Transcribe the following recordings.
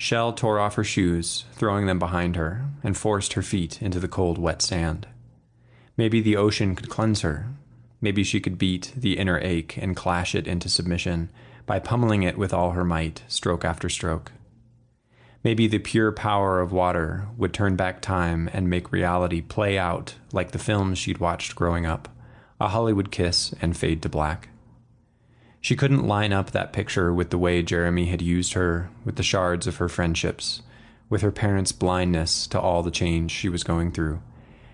Shel tore off her shoes, throwing them behind her, and forced her feet into the cold, wet sand. Maybe the ocean could cleanse her. Maybe she could beat the inner ache and clash it into submission by pummeling it with all her might, stroke after stroke. Maybe the pure power of water would turn back time and make reality play out like the films she'd watched growing up, a Hollywood kiss and fade to black. She couldn't line up that picture with the way Jeremy had used her, with the shards of her friendships, with her parents' blindness to all the change she was going through,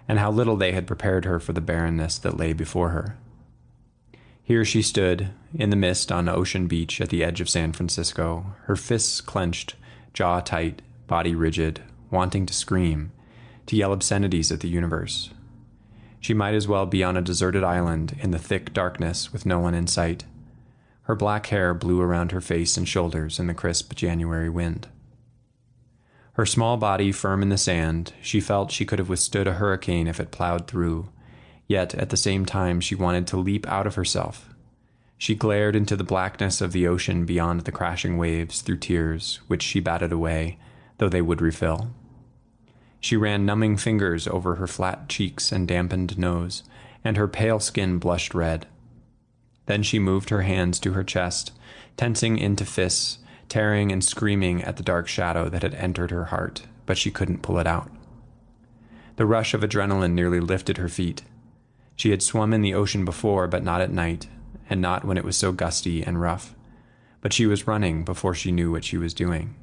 and how little they had prepared her for the barrenness that lay before her. Here she stood, in the mist on Ocean Beach at the edge of San Francisco, her fists clenched, jaw tight, body rigid, wanting to scream, to yell obscenities at the universe. She might as well be on a deserted island in the thick darkness with no one in sight. Her black hair blew around her face and shoulders in the crisp January wind. Her small body firm in the sand, she felt she could have withstood a hurricane if it plowed through, yet at the same time she wanted to leap out of herself. She glared into the blackness of the ocean beyond the crashing waves through tears, which she batted away, though they would refill. She ran numbing fingers over her flat cheeks and dampened nose, and her pale skin blushed red. Then she moved her hands to her chest, tensing into fists, tearing and screaming at the dark shadow that had entered her heart, but she couldn't pull it out. The rush of adrenaline nearly lifted her feet. She had swum in the ocean before, but not at night, and not when it was so gusty and rough. But she was running before she knew what she was doing.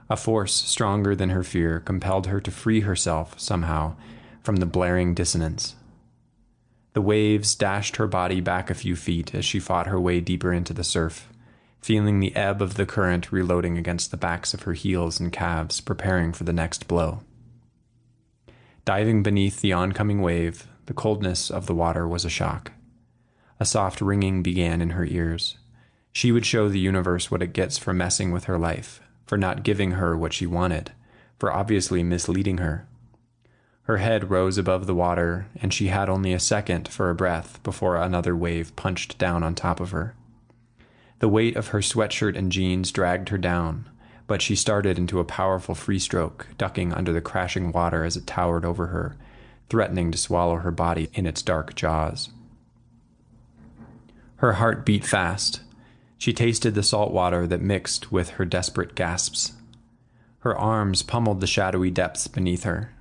A force stronger than her fear compelled her to free herself, somehow, from the blaring dissonance. The waves dashed her body back a few feet as she fought her way deeper into the surf, feeling the ebb of the current reloading against the backs of her heels and calves, preparing for the next blow. Diving beneath the oncoming wave, the coldness of the water was a shock. A soft ringing began in her ears. She would show the universe what it gets for messing with her life, for not giving her what she wanted, for obviously misleading her. Her head rose above the water, and she had only a second for a breath before another wave punched down on top of her. The weight of her sweatshirt and jeans dragged her down, but she started into a powerful free stroke, ducking under the crashing water as it towered over her, threatening to swallow her body in its dark jaws. Her heart beat fast. She tasted the salt water that mixed with her desperate gasps. Her arms pummeled the shadowy depths beneath her.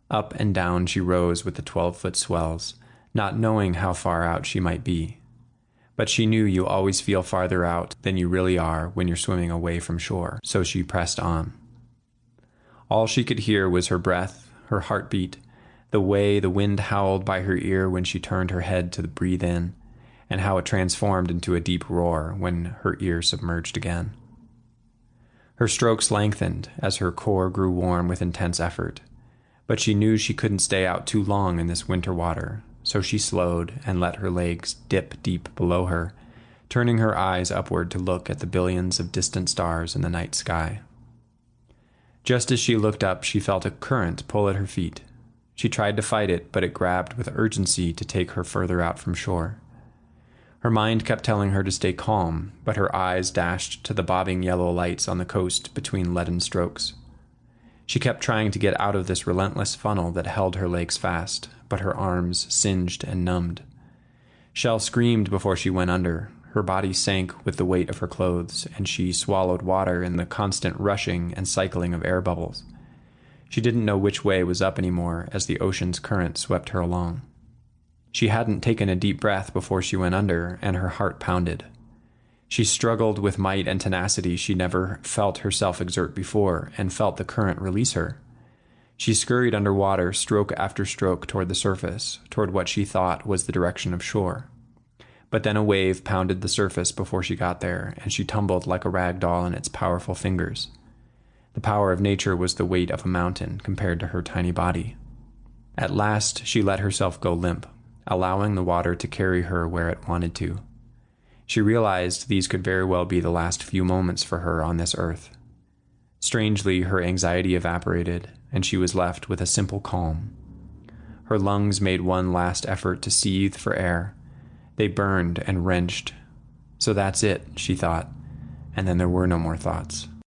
Up and down she rose with the 12-foot swells, not knowing how far out she might be. But she knew you always feel farther out than you really are when you're swimming away from shore, so she pressed on. All she could hear was her breath, her heartbeat, the way the wind howled by her ear when she turned her head to breathe in, and how it transformed into a deep roar when her ear submerged again. Her strokes lengthened as her core grew warm with intense effort. But she knew she couldn't stay out too long in this winter water, so she slowed and let her legs dip deep below her, turning her eyes upward to look at the billions of distant stars in the night sky. Just as she looked up, she felt a current pull at her feet. She tried to fight it, but it grabbed with urgency to take her further out from shore. Her mind kept telling her to stay calm, but her eyes dashed to the bobbing yellow lights on the coast between leaden strokes. She kept trying to get out of this relentless funnel that held her legs fast, but her arms singed and numbed. Shel screamed before she went under. Her body sank with the weight of her clothes, and she swallowed water in the constant rushing and cycling of air bubbles. She didn't know which way was up anymore as the ocean's current swept her along. She hadn't taken a deep breath before she went under, and her heart pounded. She struggled with might and tenacity she never felt herself exert before, and felt the current release her. She scurried underwater, stroke after stroke toward the surface, toward what she thought was the direction of shore. But then a wave pounded the surface before she got there, and she tumbled like a rag doll in its powerful fingers. The power of nature was the weight of a mountain compared to her tiny body. At last she let herself go limp, allowing the water to carry her where it wanted to. She realized these could very well be the last few moments for her on this earth. Strangely, her anxiety evaporated, and she was left with a simple calm. Her lungs made one last effort to seethe for air. They burned and wrenched. So that's it, she thought, and then there were no more thoughts.